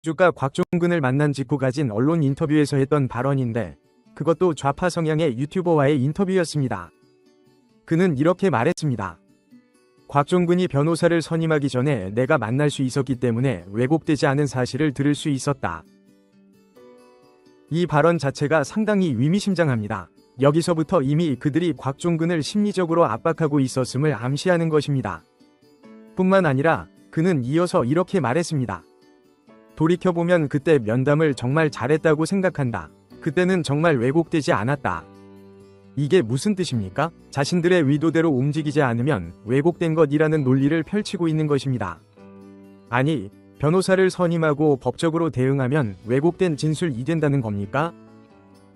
주가 곽종근을 만난 직후 가진 언론 인터뷰에서 했던 발언인데 그것도 좌파 성향의 유튜버와의 인터뷰였습니다. 그는 이렇게 말했습니다. 곽종근이 변호사를 선임하기 전에 내가 만날 수 있었기 때문에 왜곡되지 않은 사실을 들을 수 있었다. 이 발언 자체가 상당히 의미심장합니다. 여기서부터 이미 그들이 곽종근을 심리적으로 압박하고 있었음을 암시하는 것입니다. 뿐만 아니라 그는 이어서 이렇게 말했습니다. 돌이켜보면 그때 면담을 정말 잘했다고 생각한다. 그때는 정말 왜곡되지 않았다. 이게 무슨 뜻입니까? 자신들의 의도대로 움직이지 않으면 왜곡된 것이라는 논리를 펼치고 있는 것입니다. 아니, 변호사를 선임하고 법적으로 대응하면 왜곡된 진술이 된다는 겁니까?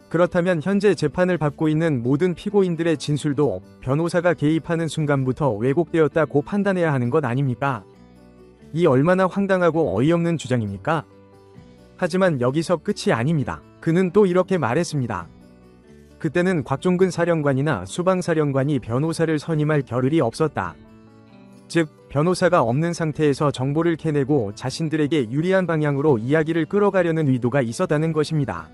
그렇다면 현재 재판을 받고 있는 모든 피고인들의 진술도 변호사가 개입하는 순간부터 왜곡되었다고 판단해야 하는 것 아닙니까? 이 얼마나 황당하고 어이없는 주장입니까? 하지만 여기서 끝이 아닙니다. 그는 또 이렇게 말했습니다. 그때는 곽종근 사령관이나 수방사령관이 변호사를 선임할 겨를이 없었다. 즉, 변호사가 없는 상태에서 정보를 캐내고 자신들에게 유리한 방향으로 이야기를 끌어가려는 의도가 있었다는 것입니다.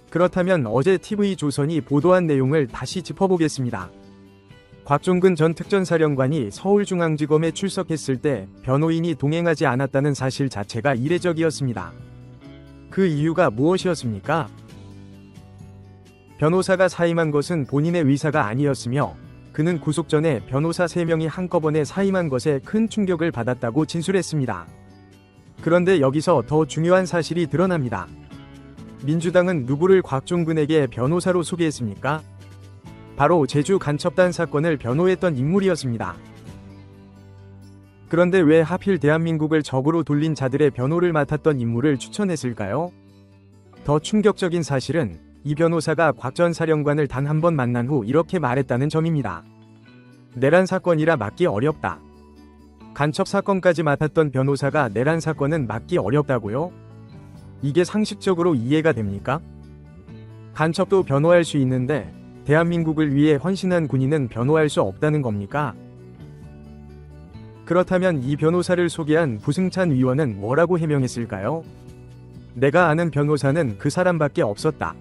그렇다면 어제 TV조선이 보도한 내용을 다시 짚어보겠습니다. 곽종근 전 특전사령관이 서울중앙지검에 출석했을 때 변호인이 동행하지 않았다는 사실 자체가 이례적이었습니다. 그 이유가 무엇이었습니까? 변호사가 사임한 것은 본인의 의사가 아니었으며 그는 구속 전에 변호사 3명이 한꺼번에 사임한 것에 큰 충격을 받았다고 진술했습니다. 그런데 여기서 더 중요한 사실이 드러납니다. 민주당은 누구를 곽종근에게 변호사로 소개했습니까? 바로 제주 간첩단 사건을 변호했던 인물이었습니다. 그런데 왜 하필 대한민국을 적으로 돌린 자들의 변호를 맡았던 인물을 추천했을까요? 더 충격적인 사실은 이 변호사가 곽 전 사령관을 단 한 번 만난 후 이렇게 말했다는 점입니다. 내란 사건이라 맡기 어렵다. 간첩 사건까지 맡았던 변호사가 내란 사건은 맡기 어렵다고요? 이게 상식적으로 이해가 됩니까? 간첩도 변호할 수 있는데 대한민국을 위해 헌신한 군인은 변호할 수 없다는 겁니까? 그렇다면 이 변호사를 소개한 부승찬 의원은 뭐라고 해명했을까요? 내가 아는 변호사는 그 사람밖에 없었다.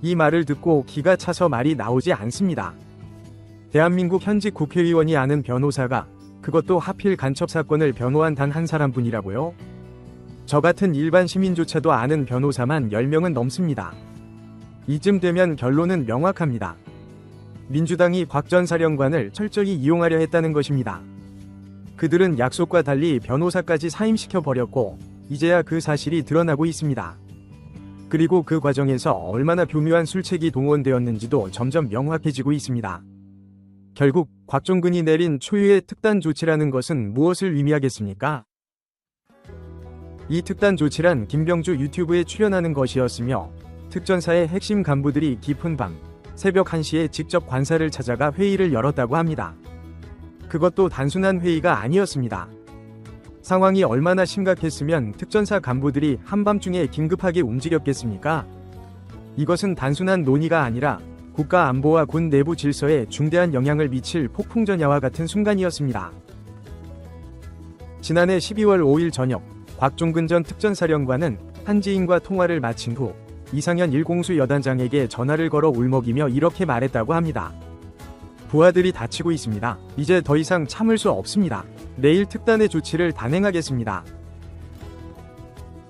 이 말을 듣고 기가 차서 말이 나오지 않습니다. 대한민국 현직 국회의원이 아는 변호사가 그것도 하필 간첩 사건을 변호한 단 한 사람뿐이라고요? 저 같은 일반 시민조차도 아는 변호사만 10명은 넘습니다. 이쯤 되면 결론은 명확합니다. 민주당이 곽 전 사령관을 철저히 이용하려 했다는 것입니다. 그들은 약속과 달리 변호사까지 사임시켜버렸고 이제야 그 사실이 드러나고 있습니다. 그리고 그 과정에서 얼마나 교묘한 술책이 동원되었는지도 점점 명확해지고 있습니다. 결국 곽종근이 내린 초유의 특단 조치라는 것은 무엇을 의미하겠습니까? 이 특단 조치란 김병주 유튜브에 출연하는 것이었으며 특전사의 핵심 간부들이 깊은 밤 새벽 1시에 직접 관사를 찾아가 회의를 열었다고 합니다. 그것도 단순한 회의가 아니었습니다. 상황이 얼마나 심각했으면 특전사 간부들이 한밤중에 긴급하게 움직였겠습니까? 이것은 단순한 논의가 아니라 국가 안보와 군 내부 질서에 중대한 영향을 미칠 폭풍전야와 같은 순간이었습니다. 지난해 12월 5일 저녁 곽종근 전 특전사령관은 한지인과 통화를 마친 후 이상현 일공수 여단장에게 전화를 걸어 울먹이며 이렇게 말했다고 합니다. 부하들이 다치고 있습니다. 이제 더 이상 참을 수 없습니다. 내일 특단의 조치를 단행하겠습니다.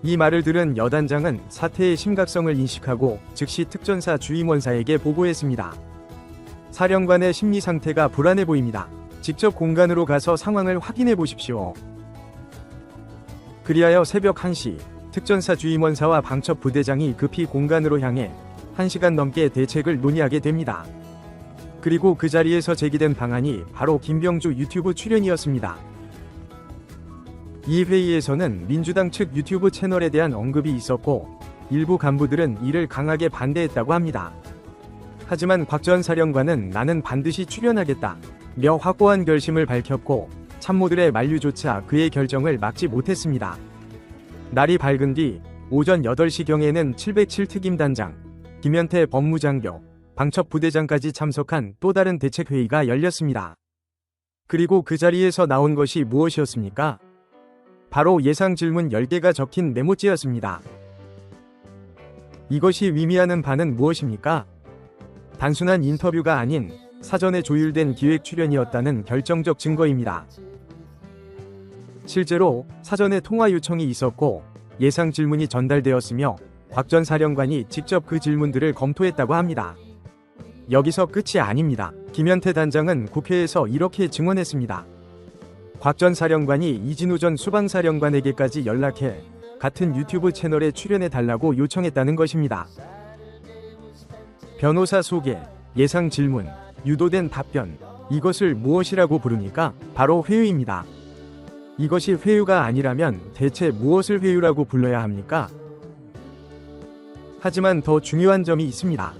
이 말을 들은 여단장은 사태의 심각성을 인식하고 즉시 특전사 주임원사에게 보고했습니다. 사령관의 심리 상태가 불안해 보입니다. 직접 공간으로 가서 상황을 확인해 보십시오. 그리하여 새벽 1시 특전사 주임원사와 방첩 부대장이 급히 공간으로 향해 1시간 넘게 대책을 논의하게 됩니다. 그리고 그 자리에서 제기된 방안이 바로 김병주 유튜브 출연이었습니다. 이 회의에서는 민주당 측 유튜브 채널에 대한 언급이 있었고 일부 간부들은 이를 강하게 반대했다고 합니다. 하지만 곽 전 사령관은 나는 반드시 출연하겠다 며 확고한 결심을 밝혔고 참모들의 만류조차 그의 결정을 막지 못했습니다. 날이 밝은 뒤 오전 8시경에는 707 특임단장, 김현태 법무장교, 방첩 부대장까지 참석한 또 다른 대책회의가 열렸습니다. 그리고 그 자리에서 나온 것이 무엇이었습니까? 바로 예상 질문 10개가 적힌 메모지였습니다. 이것이 의미하는 바는 무엇입니까? 단순한 인터뷰가 아닌 사전에 조율된 기획 출연이었다는 결정적 증거입니다. 실제로 사전에 통화 요청이 있었고 예상 질문이 전달되었으며 곽 전 사령관이 직접 그 질문들을 검토했다고 합니다. 여기서 끝이 아닙니다. 김현태 단장은 국회에서 이렇게 증언했습니다. 곽 전 사령관이 이진우 전 수방사령관에게까지 연락해 같은 유튜브 채널에 출연해달라고 요청했다는 것입니다. 변호사 소개, 예상 질문, 유도된 답변, 이것을 무엇이라고 부릅니까? 바로 회유입니다. 이것이 회유가 아니라면 대체 무엇을 회유라고 불러야 합니까? 하지만 더 중요한 점이 있습니다.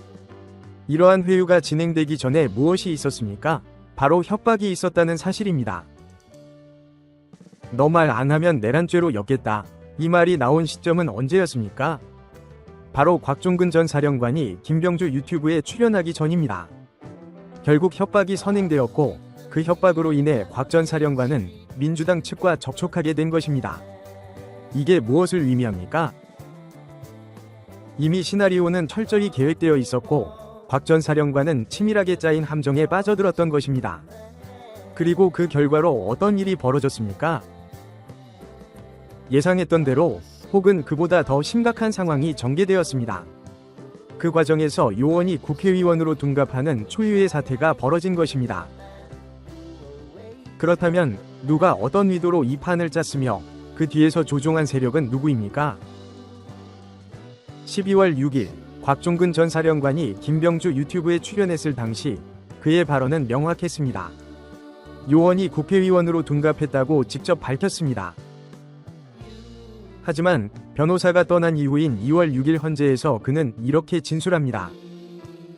이러한 회유가 진행되기 전에 무엇이 있었습니까? 바로 협박이 있었다는 사실입니다. 너 말 안 하면 내란죄로 엮겠다. 이 말이 나온 시점은 언제였습니까? 바로 곽종근 전 사령관이 김병주 유튜브에 출연하기 전입니다. 결국 협박이 선행되었고 그 협박으로 인해 곽 전 사령관은 민주당 측과 접촉하게 된 것입니다. 이게 무엇을 의미합니까? 이미 시나리오는 철저히 계획되어 있었고 곽 전 사령관은 치밀하게 짜인 함정에 빠져들었던 것입니다. 그리고 그 결과로 어떤 일이 벌어졌습니까? 예상했던 대로 혹은 그보다 더 심각한 상황이 전개되었습니다. 그 과정에서 요원이 국회의원으로 둔갑하는 초유의 사태가 벌어진 것입니다. 그렇다면 누가 어떤 의도로 이 판을 짰으며 그 뒤에서 조종한 세력은 누구입니까? 12월 6일 곽종근 전 사령관이 김병주 유튜브에 출연했을 당시 그의 발언은 명확했습니다. 요원이 국회의원으로 둔갑했다고 직접 밝혔습니다. 하지만 변호사가 떠난 이후인 2월 6일 헌재에서 그는 이렇게 진술합니다.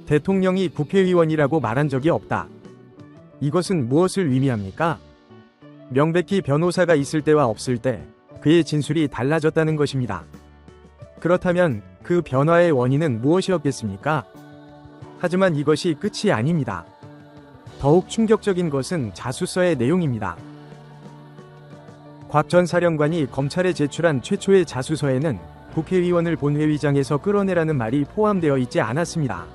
대통령이 국회의원이라고 말한 적이 없다. 이것은 무엇을 의미합니까? 명백히 변호사가 있을 때와 없을 때 그의 진술이 달라졌다는 것입니다. 그렇다면 그 변화의 원인은 무엇이었겠습니까? 하지만 이것이 끝이 아닙니다. 더욱 충격적인 것은 자수서의 내용입니다. 곽 전 사령관이 검찰에 제출한 최초의 자수서에는 국회의원을 본회의장에서 끌어내라는 말이 포함되어 있지 않았습니다.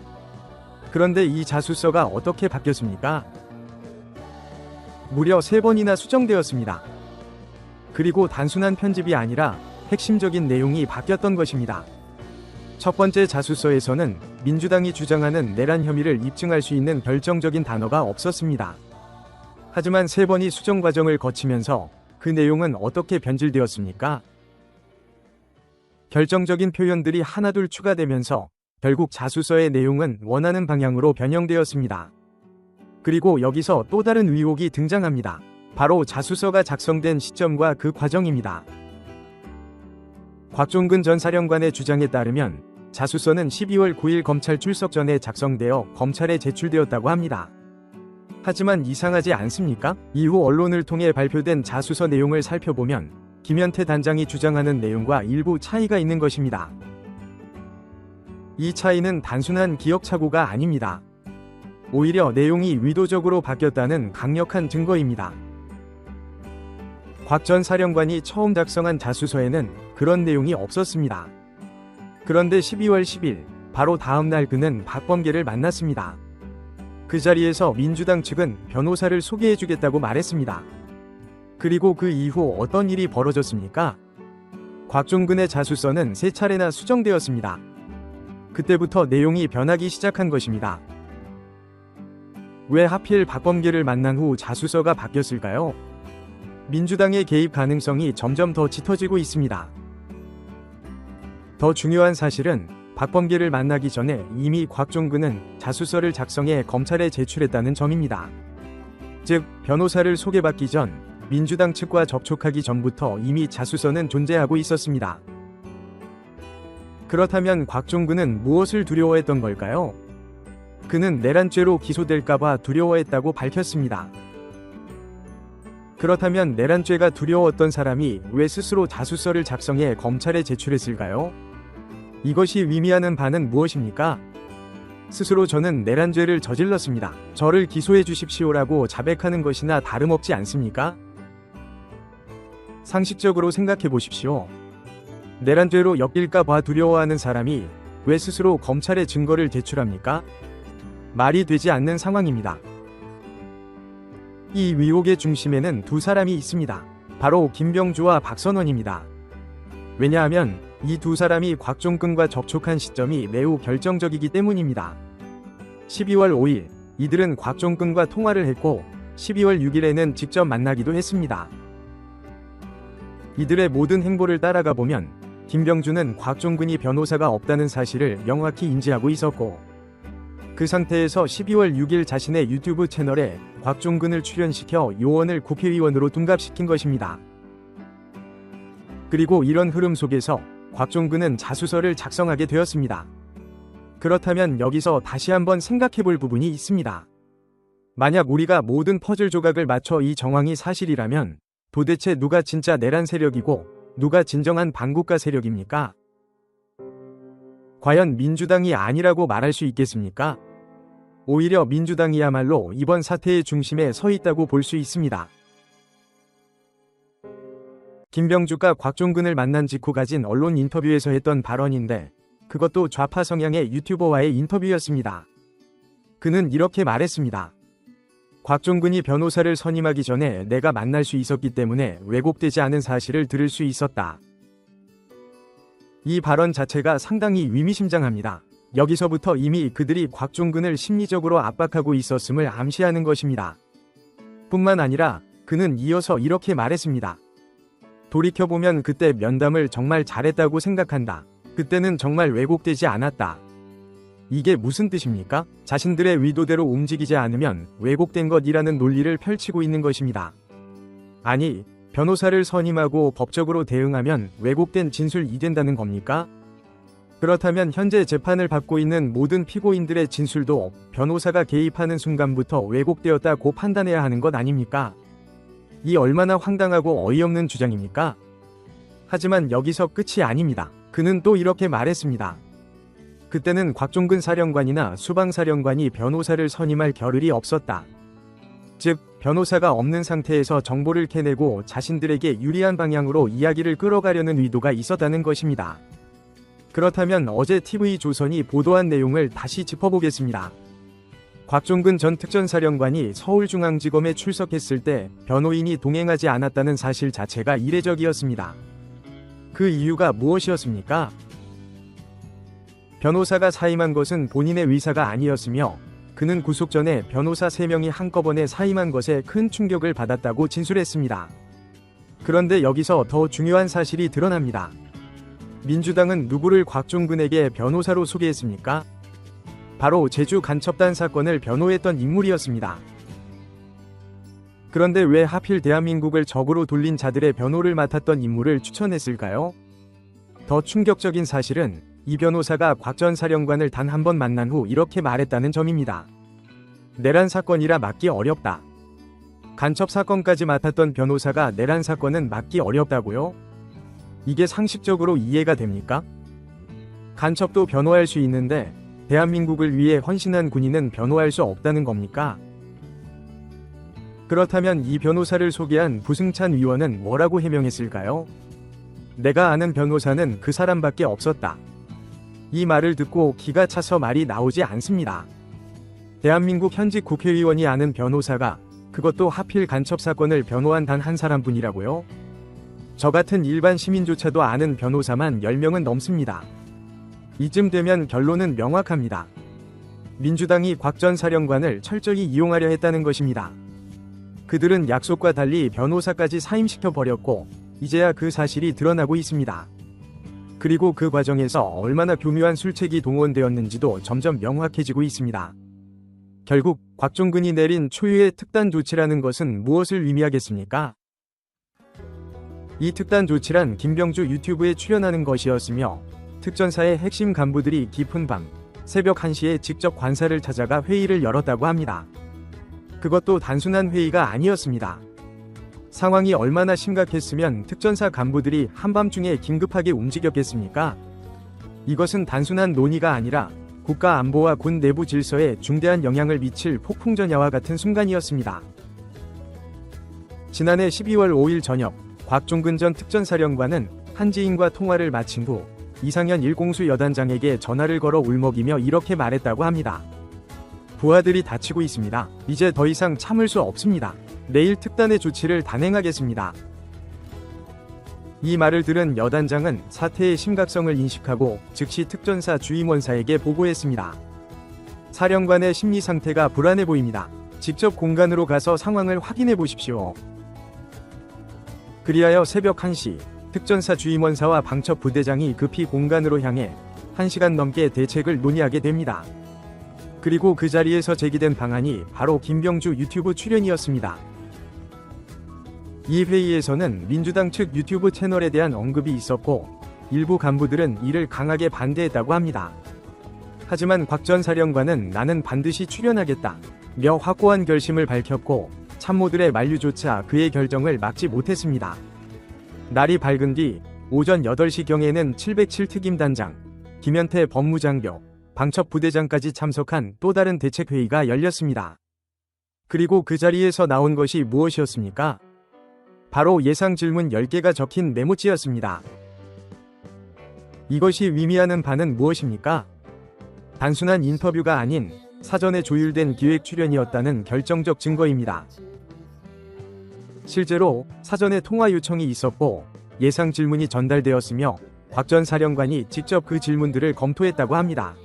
그런데 이 자수서가 어떻게 바뀌었습니까? 무려 3번이나 수정되었습니다. 그리고 단순한 편집이 아니라 핵심적인 내용이 바뀌었던 것입니다. 첫 번째 자수서에서는 민주당이 주장하는 내란 혐의를 입증할 수 있는 결정적인 단어가 없었습니다. 하지만 3번이 수정 과정을 거치면서 그 내용은 어떻게 변질되었습니까? 결정적인 표현들이 하나둘 추가되면서 결국 자수서의 내용은 원하는 방향으로 변형되었습니다. 그리고 여기서 또 다른 의혹이 등장합니다. 바로 자수서가 작성된 시점과 그 과정입니다. 곽종근 전 사령관의 주장에 따르면 자수서는 12월 9일 검찰 출석 전에 작성되어 검찰에 제출되었다고 합니다. 하지만 이상하지 않습니까? 이후 언론을 통해 발표된 자수서 내용을 살펴보면 김현태 단장이 주장하는 내용과 일부 차이가 있는 것입니다. 이 차이는 단순한 기억착오가 아닙니다. 오히려 내용이 의도적으로 바뀌었다는 강력한 증거입니다. 곽 전 사령관이 처음 작성한 자수서에는 그런 내용이 없었습니다. 그런데 12월 10일, 바로 다음 날 그는 박범계를 만났습니다. 그 자리에서 민주당 측은 변호사를 소개해주겠다고 말했습니다. 그리고 그 이후 어떤 일이 벌어졌습니까? 곽종근의 자수서는 3차례나 수정되었습니다. 그때부터 내용이 변하기 시작한 것입니다. 왜 하필 박범계를 만난 후 자수서가 바뀌었을까요? 민주당의 개입 가능성이 점점 더 짙어지고 있습니다. 더 중요한 사실은 박범계를 만나기 전에 이미 곽종근은 자수서를 작성해 검찰에 제출했다는 점입니다. 즉, 변호사를 소개받기 전 민주당 측과 접촉하기 전부터 이미 자수서는 존재하고 있었습니다. 그렇다면 곽종근은 무엇을 두려워했던 걸까요? 그는 내란죄로 기소될까봐 두려워했다고 밝혔습니다. 그렇다면 내란죄가 두려웠던 사람이 왜 스스로 자수서를 작성해 검찰에 제출했을까요? 이것이 의미하는 바는 무엇입니까? 스스로 저는 내란죄를 저질렀습니다. 저를 기소해 주십시오라고 자백하는 것이나 다름없지 않습니까? 상식적으로 생각해 보십시오. 내란죄로 엮일까 봐 두려워하는 사람이 왜 스스로 검찰에 증거를 제출합니까? 말이 되지 않는 상황입니다. 이 의혹의 중심에는 두 사람이 있습니다. 바로 김병주와 박선원입니다. 왜냐하면 이 두 사람이 곽종근과 접촉한 시점이 매우 결정적이기 때문입니다. 12월 5일 이들은 곽종근과 통화를 했고 12월 6일에는 직접 만나기도 했습니다. 이들의 모든 행보를 따라가 보면 김병주는 곽종근이 변호사가 없다는 사실을 명확히 인지하고 있었고, 그 상태에서 12월 6일 자신의 유튜브 채널에 곽종근을 출연시켜 요원을 국회의원으로 둔갑시킨 것입니다. 그리고 이런 흐름 속에서 곽종근은 자수서를 작성하게 되었습니다. 그렇다면 여기서 다시 한번 생각해볼 부분이 있습니다. 만약 우리가 모든 퍼즐 조각을 맞춰 이 정황이 사실이라면 도대체 누가 진짜 내란 세력이고 누가 진정한 반국가 세력입니까? 과연 민주당이 아니라고 말할 수 있겠습니까? 오히려 민주당이야말로 이번 사태의 중심에 서 있다고 볼 수 있습니다. 김병주가 곽종근을 만난 직후 가진 언론 인터뷰에서 했던 발언인데, 그것도 좌파 성향의 유튜버와의 인터뷰였습니다. 그는 이렇게 말했습니다. 곽종근이 변호사를 선임하기 전에 내가 만날 수 있었기 때문에 왜곡되지 않은 사실을 들을 수 있었다. 이 발언 자체가 상당히 의미심장합니다. 여기서부터 이미 그들이 곽종근을 심리적으로 압박하고 있었음을 암시하는 것입니다. 뿐만 아니라 그는 이어서 이렇게 말했습니다. 돌이켜보면 그때 면담을 정말 잘했다고 생각한다. 그때는 정말 왜곡되지 않았다. 이게 무슨 뜻입니까? 자신들의 의도대로 움직이지 않으면 왜곡된 것이라는 논리를 펼치고 있는 것입니다. 아니, 변호사를 선임하고 법적으로 대응하면 왜곡된 진술이 된다는 겁니까? 그렇다면 현재 재판을 받고 있는 모든 피고인들의 진술도 변호사가 개입하는 순간부터 왜곡되었다고 판단해야 하는 것 아닙니까? 이 얼마나 황당하고 어이없는 주장입니까? 하지만 여기서 끝이 아닙니다. 그는 또 이렇게 말했습니다. 그때는 곽종근 사령관이나 수방사령관이 변호사를 선임할 겨를이 없었다. 즉, 변호사가 없는 상태에서 정보를 캐내고 자신들에게 유리한 방향으로 이야기를 끌어가려는 의도가 있었다는 것입니다. 그렇다면 어제 TV조선이 보도한 내용을 다시 짚어보겠습니다. 곽종근 전 특전사령관이 서울중앙지검에 출석했을 때 변호인이 동행하지 않았다는 사실 자체가 이례적이었습니다. 그 이유가 무엇이었습니까? 변호사가 사임한 것은 본인의 의사가 아니었으며 그는 구속 전에 변호사 3명이 한꺼번에 사임한 것에 큰 충격을 받았다고 진술했습니다. 그런데 여기서 더 중요한 사실이 드러납니다. 민주당은 누구를 곽종근에게 변호사로 소개했습니까? 바로 제주 간첩단 사건을 변호했던 인물이었습니다. 그런데 왜 하필 대한민국을 적으로 돌린 자들의 변호를 맡았던 인물을 추천했을까요? 더 충격적인 사실은 이 변호사가 곽 전 사령관을 단 한 번 만난 후 이렇게 말했다는 점입니다. 내란 사건이라 맡기 어렵다. 간첩 사건까지 맡았던 변호사가 내란 사건은 맡기 어렵다고요? 이게 상식적으로 이해가 됩니까? 간첩도 변호할 수 있는데 대한민국을 위해 헌신한 군인은 변호할 수 없다는 겁니까? 그렇다면 이 변호사를 소개한 부승찬 의원은 뭐라고 해명했을까요? 내가 아는 변호사는 그 사람밖에 없었다. 이 말을 듣고 기가 차서 말이 나오지 않습니다. 대한민국 현직 국회의원이 아는 변호사가, 그것도 하필 간첩 사건을 변호한 단 한 사람뿐이라고요? 저 같은 일반 시민조차도 아는 변호사만 10명은 넘습니다. 이쯤 되면 결론은 명확합니다. 민주당이 곽 전 사령관을 철저히 이용하려 했다는 것입니다. 그들은 약속과 달리 변호사까지 사임시켜 버렸고 이제야 그 사실이 드러나고 있습니다. 그리고 그 과정에서 얼마나 교묘한 술책이 동원되었는지도 점점 명확해지고 있습니다. 결국 곽종근이 내린 초유의 특단 조치라는 것은 무엇을 의미하겠습니까? 이 특단 조치란 김병주 유튜브에 출연하는 것이었으며 특전사의 핵심 간부들이 깊은 밤 새벽 1시에 직접 관사를 찾아가 회의를 열었다고 합니다. 그것도 단순한 회의가 아니었습니다. 상황이 얼마나 심각했으면 특전사 간부들이 한밤중에 긴급하게 움직였겠습니까? 이것은 단순한 논의가 아니라 국가 안보와 군 내부 질서에 중대한 영향을 미칠 폭풍전야와 같은 순간이었습니다. 지난해 12월 5일 저녁 곽종근 전 특전사령관은 한지인과 통화를 마친 후 이상현 일공수 여단장에게 전화를 걸어 울먹이며 이렇게 말했다고 합니다. 부하들이 다치고 있습니다. 이제 더 이상 참을 수 없습니다. 내일 특단의 조치를 단행하겠습니다. 이 말을 들은 여단장은 사태의 심각성을 인식하고 즉시 특전사 주임원사에게 보고했습니다. 사령관의 심리 상태가 불안해 보입니다. 직접 공간으로 가서 상황을 확인해 보십시오. 그리하여 새벽 1시 특전사 주임원사와 방첩 부대장이 급히 공간으로 향해 1시간 넘게 대책을 논의하게 됩니다. 그리고 그 자리에서 제기된 방안이 바로 김병주 유튜브 출연이었습니다. 이 회의에서는 민주당 측 유튜브 채널에 대한 언급이 있었고 일부 간부들은 이를 강하게 반대했다고 합니다. 하지만 곽 전 사령관은 나는 반드시 출연하겠다 며 확고한 결심을 밝혔고 참모들의 만류조차 그의 결정을 막지 못했습니다. 날이 밝은 뒤 오전 8시경에는 707 특임단장, 김현태 법무장교, 방첩 부대장까지 참석한 또 다른 대책회의가 열렸습니다. 그리고 그 자리에서 나온 것이 무엇이었습니까? 바로 예상 질문 10개가 적힌 메모지였습니다. 이것이 의미하는 바는 무엇입니까? 단순한 인터뷰가 아닌 사전에 조율된 기획 출연이었다는 결정적 증거입니다. 실제로 사전에 통화 요청이 있었고 예상 질문이 전달되었으며 곽 전 사령관이 직접 그 질문들을 검토했다고 합니다.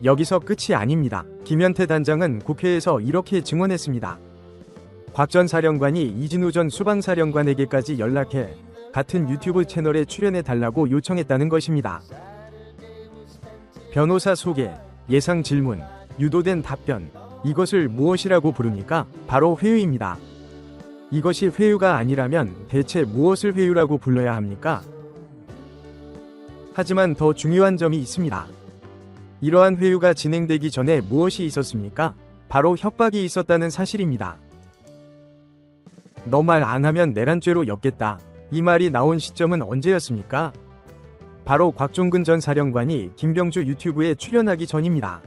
여기서 끝이 아닙니다. 김현태 단장은 국회에서 이렇게 증언했습니다. 곽 전 사령관이 이진우 전 수방사령관에게까지 연락해 같은 유튜브 채널에 출연해달라고 요청했다는 것입니다. 변호사 소개, 예상 질문, 유도된 답변, 이것을 무엇이라고 부릅니까? 바로 회유입니다. 이것이 회유가 아니라면 대체 무엇을 회유라고 불러야 합니까? 하지만 더 중요한 점이 있습니다. 이러한 회유가 진행되기 전에 무엇이 있었습니까? 바로 협박이 있었다는 사실입니다. 너 말 안 하면 내란죄로 엮겠다. 이 말이 나온 시점은 언제였습니까? 바로 곽종근 전 사령관이 김병주 유튜브에 출연하기 전입니다.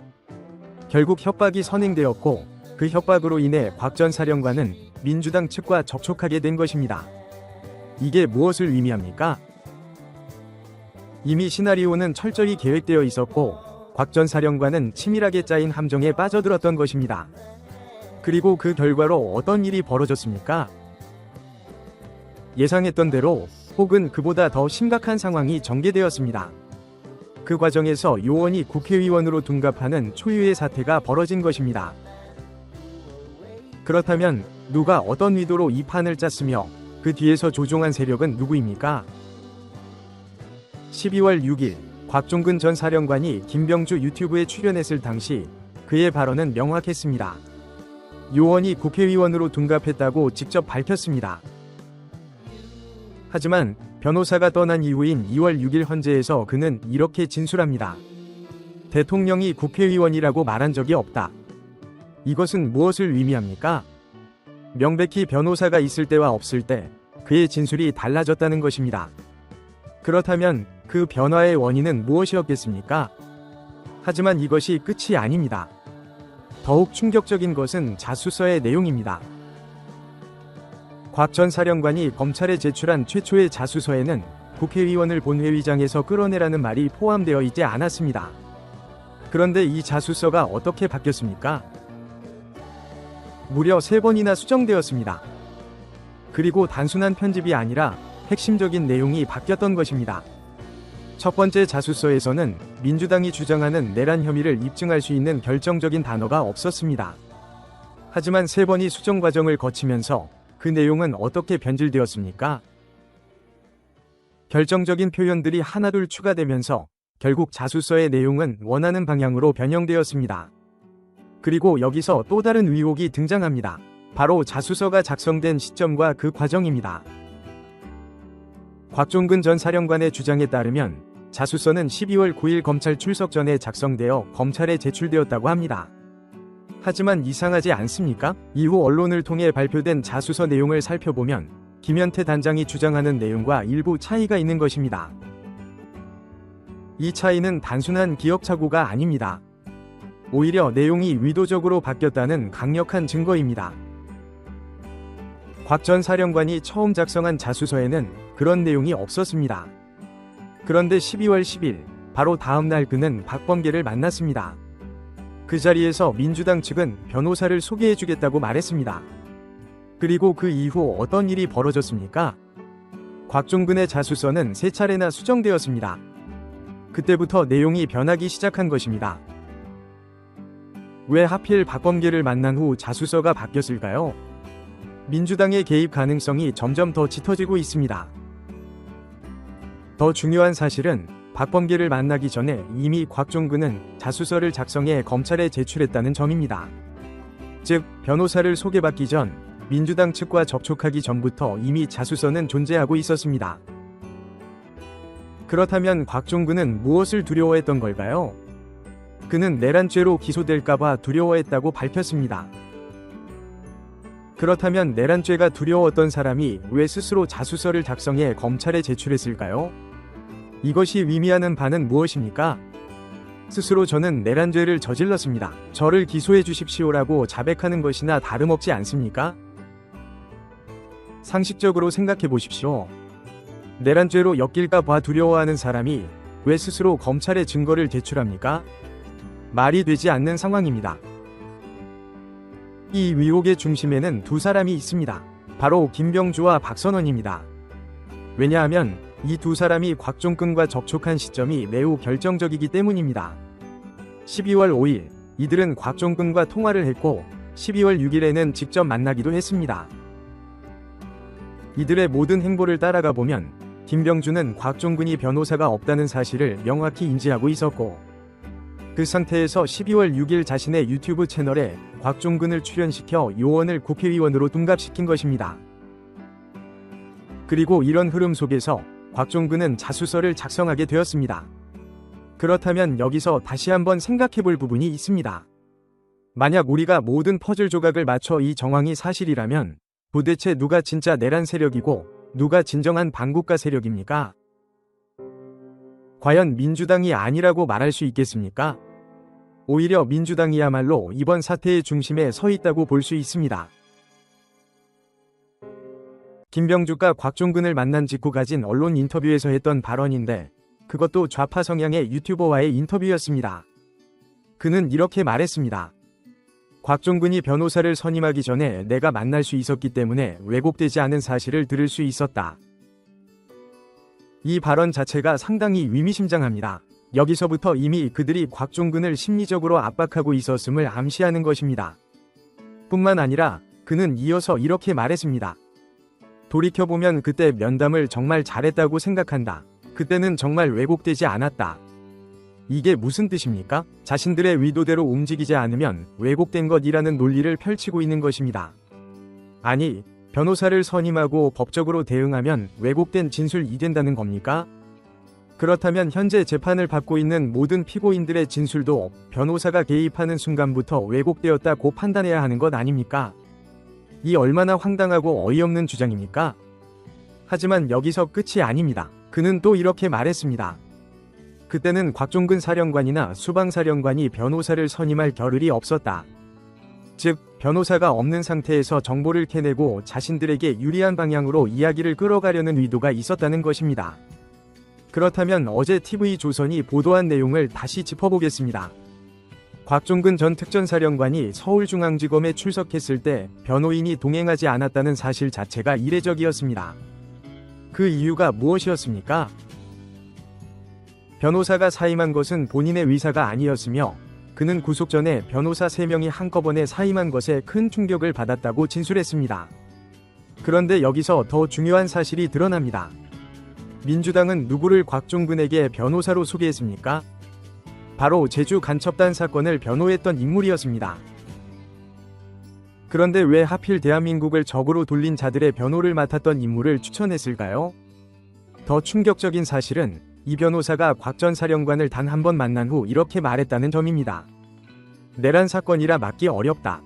결국 협박이 선행되었고 그 협박으로 인해 곽 전 사령관은 민주당 측과 접촉하게 된 것입니다. 이게 무엇을 의미합니까? 이미 시나리오는 철저히 계획되어 있었고 곽 전 사령관은 치밀하게 짜인 함정에 빠져들었던 것입니다. 그리고 그 결과로 어떤 일이 벌어졌습니까? 예상했던 대로 혹은 그보다 더 심각한 상황이 전개되었습니다. 그 과정에서 요원이 국회의원으로 둔갑하는 초유의 사태가 벌어진 것입니다. 그렇다면 누가 어떤 의도로 이 판을 짰으며 그 뒤에서 조종한 세력은 누구입니까? 12월 6일 곽종근 전 사령관이 김병주 유튜브에 출연했을 당시 그의 발언은 명확했습니다. 요원이 국회의원으로 둔갑했다고 직접 밝혔습니다. 하지만 변호사가 떠난 이후인 2월 6일 헌재에서 그는 이렇게 진술합니다. 대통령이 국회의원이라고 말한 적이 없다. 이것은 무엇을 의미합니까? 명백히 변호사가 있을 때와 없을 때 그의 진술이 달라졌다는 것입니다. 그렇다면 그 변화의 원인은 무엇이었겠습니까? 하지만 이것이 끝이 아닙니다. 더욱 충격적인 것은 자수서의 내용입니다. 곽 전 사령관이 검찰에 제출한 최초의 자수서에는 국회의원을 본회의장에서 끌어내라는 말이 포함되어 있지 않았습니다. 그런데 이 자수서가 어떻게 바뀌었습니까? 무려 3번이나 수정되었습니다. 그리고 단순한 편집이 아니라 핵심적인 내용이 바뀌었던 것입니다. 첫 번째 자수서에서는 민주당이 주장하는 내란 혐의를 입증할 수 있는 결정적인 단어가 없었습니다. 하지만 3번이 수정 과정을 거치면서 그 내용은 어떻게 변질되었습니까? 결정적인 표현들이 하나둘 추가되면서 결국 자수서의 내용은 원하는 방향으로 변형되었습니다. 그리고 여기서 또 다른 의혹이 등장합니다. 바로 자수서가 작성된 시점과 그 과정입니다. 곽종근 전 사령관의 주장에 따르면 자수서는 12월 9일 검찰 출석 전에 작성되어 검찰에 제출되었다고 합니다. 하지만 이상하지 않습니까? 이후 언론을 통해 발표된 자수서 내용을 살펴보면 김현태 단장이 주장하는 내용과 일부 차이가 있는 것입니다. 이 차이는 단순한 기억착오가 아닙니다. 오히려 내용이 의도적으로 바뀌었다는 강력한 증거입니다. 곽 전 사령관이 처음 작성한 자수서에는 그런 내용이 없었습니다. 그런데 12월 10일, 바로 다음 날 그는 박범계를 만났습니다. 그 자리에서 민주당 측은 변호사를 소개해주겠다고 말했습니다. 그리고 그 이후 어떤 일이 벌어졌습니까? 곽종근의 자수서는 3차례나 수정되었습니다. 그때부터 내용이 변하기 시작한 것입니다. 왜 하필 박범계를 만난 후 자수서가 바뀌었을까요? 민주당의 개입 가능성이 점점 더 짙어지고 있습니다. 더 중요한 사실은 박범계를 만나기 전에 이미 곽종근은 자수서를 작성해 검찰에 제출했다는 점입니다. 즉, 변호사를 소개받기 전 민주당 측과 접촉하기 전부터 이미 자수서는 존재하고 있었습니다. 그렇다면 곽종근은 무엇을 두려워했던 걸까요? 그는 내란죄로 기소될까봐 두려워했다고 밝혔습니다. 그렇다면 내란죄가 두려웠던 사람이 왜 스스로 자수서를 작성해 검찰에 제출했을까요? 이것이 의미하는 바는 무엇입니까? 스스로 저는 내란죄를 저질렀습니다. 저를 기소해 주십시오라고 자백하는 것이나 다름없지 않습니까? 상식적으로 생각해 보십시오. 내란죄로 엮일까 봐 두려워하는 사람이 왜 스스로 검찰에 증거를 제출합니까? 말이 되지 않는 상황입니다. 이 의혹의 중심에는 두 사람이 있습니다. 바로 김병주와 박선원입니다. 왜냐하면 이 두 사람이 곽종근과 접촉한 시점이 매우 결정적이기 때문입니다. 12월 5일, 이들은 곽종근과 통화를 했고 12월 6일에는 직접 만나기도 했습니다. 이들의 모든 행보를 따라가 보면 김병주는 곽종근이 변호사가 없다는 사실을 명확히 인지하고 있었고, 그 상태에서 12월 6일 자신의 유튜브 채널에 곽종근을 출연시켜 요원을 국회의원으로 둔갑시킨 것입니다. 그리고 이런 흐름 속에서 곽종근은 자수서를 작성하게 되었습니다. 그렇다면 여기서 다시 한번 생각해볼 부분이 있습니다. 만약 우리가 모든 퍼즐 조각을 맞춰 이 정황이 사실이라면 도대체 누가 진짜 내란 세력이고 누가 진정한 반국가 세력입니까? 과연 민주당이 아니라고 말할 수 있겠습니까? 오히려 민주당이야말로 이번 사태의 중심에 서 있다고 볼 수 있습니다. 김병주가 곽종근을 만난 직후 가진 언론 인터뷰에서 했던 발언인데, 그것도 좌파 성향의 유튜버와의 인터뷰였습니다. 그는 이렇게 말했습니다. 곽종근이 변호사를 선임하기 전에 내가 만날 수 있었기 때문에 왜곡되지 않은 사실을 들을 수 있었다. 이 발언 자체가 상당히 의미심장합니다. 여기서부터 이미 그들이 곽종근을 심리적으로 압박하고 있었음을 암시하는 것입니다. 뿐만 아니라 그는 이어서 이렇게 말했습니다. 돌이켜보면 그때 면담을 정말 잘했다고 생각한다. 그때는 정말 왜곡되지 않았다. 이게 무슨 뜻입니까? 자신들의 의도대로 움직이지 않으면 왜곡된 것이라는 논리를 펼치고 있는 것입니다. 아니, 변호사를 선임하고 법적으로 대응하면 왜곡된 진술이 된다는 겁니까? 그렇다면 현재 재판을 받고 있는 모든 피고인들의 진술도 변호사가 개입하는 순간부터 왜곡되었다고 판단해야 하는 것 아닙니까? 이 얼마나 황당하고 어이없는 주장입니까? 하지만 여기서 끝이 아닙니다. 그는 또 이렇게 말했습니다. 그때는 곽종근 사령관이나 수방사령관이 변호사를 선임할 겨를이 없었다. 즉, 변호사가 없는 상태에서 정보를 캐내고 자신들에게 유리한 방향으로 이야기를 끌어가려는 의도가 있었다는 것입니다. 그렇다면 어제 TV조선이 보도한 내용을 다시 짚어보겠습니다. 곽종근 전 특전사령관이 서울중앙지검에 출석했을 때 변호인이 동행하지 않았다는 사실 자체가 이례적이었습니다. 그 이유가 무엇이었습니까? 변호사가 사임한 것은 본인의 의사가 아니었으며 그는 구속 전에 변호사 3명이 한꺼번에 사임한 것에 큰 충격을 받았다고 진술했습니다. 그런데 여기서 더 중요한 사실이 드러납니다. 민주당은 누구를 곽종근에게 변호사로 소개했습니까? 바로 제주 간첩단 사건을 변호했던 인물이었습니다. 그런데 왜 하필 대한민국을 적으로 돌린 자들의 변호를 맡았던 인물을 추천했을까요? 더 충격적인 사실은 이 변호사가 곽 전 사령관을 단 한 번 만난 후 이렇게 말했다는 점입니다. 내란 사건이라 맡기 어렵다.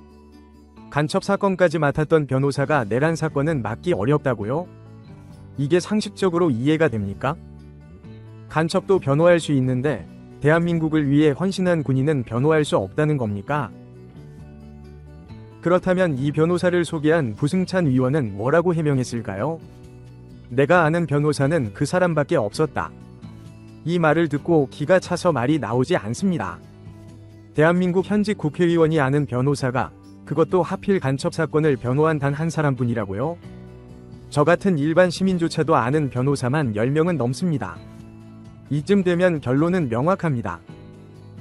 간첩 사건까지 맡았던 변호사가 내란 사건은 맡기 어렵다고요? 이게 상식적으로 이해가 됩니까? 간첩도 변호할 수 있는데 대한민국을 위해 헌신한 군인은 변호할 수 없다는 겁니까? 그렇다면 이 변호사를 소개한 부승찬 의원은 뭐라고 해명했을까요? 내가 아는 변호사는 그 사람밖에 없었다. 이 말을 듣고 기가 차서 말이 나오지 않습니다. 대한민국 현직 국회의원이 아는 변호사가, 그것도 하필 간첩 사건을 변호한 단 한 사람뿐이라고요? 저 같은 일반 시민조차도 아는 변호사만 10명은 넘습니다. 이쯤 되면 결론은 명확합니다.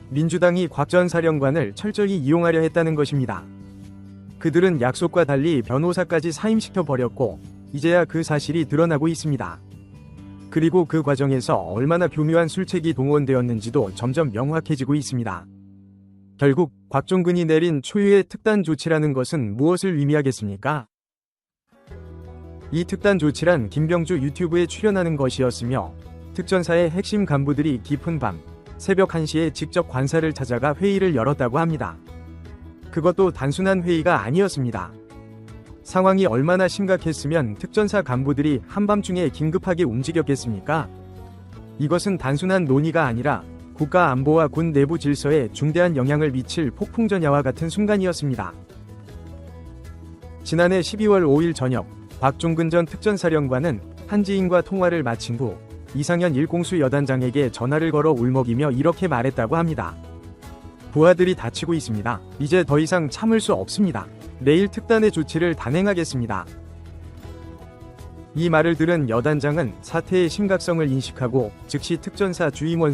민주당이 곽 전 사령관을 철저히 이용하려 했다는 것입니다. 그들은 약속과 달리 변호사까지 사임시켜 버렸고, 이제야 그 사실이 드러나고 있습니다. 그리고 그 과정에서 얼마나 교묘한 술책이 동원되었는지도 점점 명확해지고 있습니다. 결국 곽종근이 내린 초유의 특단 조치라는 것은 무엇을 의미하겠습니까? 이 특단 조치란 김병주 유튜브에 출연하는 것이었으며, 특전사의 핵심 간부들이 깊은 밤, 새벽 1시에 직접 관사를 찾아가 회의를 열었다고 합니다. 그것도 단순한 회의가 아니었습니다. 상황이 얼마나 심각했으면 특전사 간부들이 한밤중에 긴급하게 움직였겠습니까? 이것은 단순한 논의가 아니라 국가 안보와 군 내부 질서에 중대한 영향을 미칠 폭풍전야와 같은 순간이었습니다. 지난해 12월 5일 저녁, 곽종근 전 특전사령관은 한 지인과 통화를 마친 후 이상현 일공수 여단장에게 전화를 걸어 울먹이며 이렇게 말했다고 합니다. 부하들이 다치고 있습니다. 이제 더 이상 참을 수 없습니다. 내일 특단의 조치를 단행하겠습니다. 이 말을 들은 여단장은 사태의 심각성을 인식하고 즉시 특전사 주임원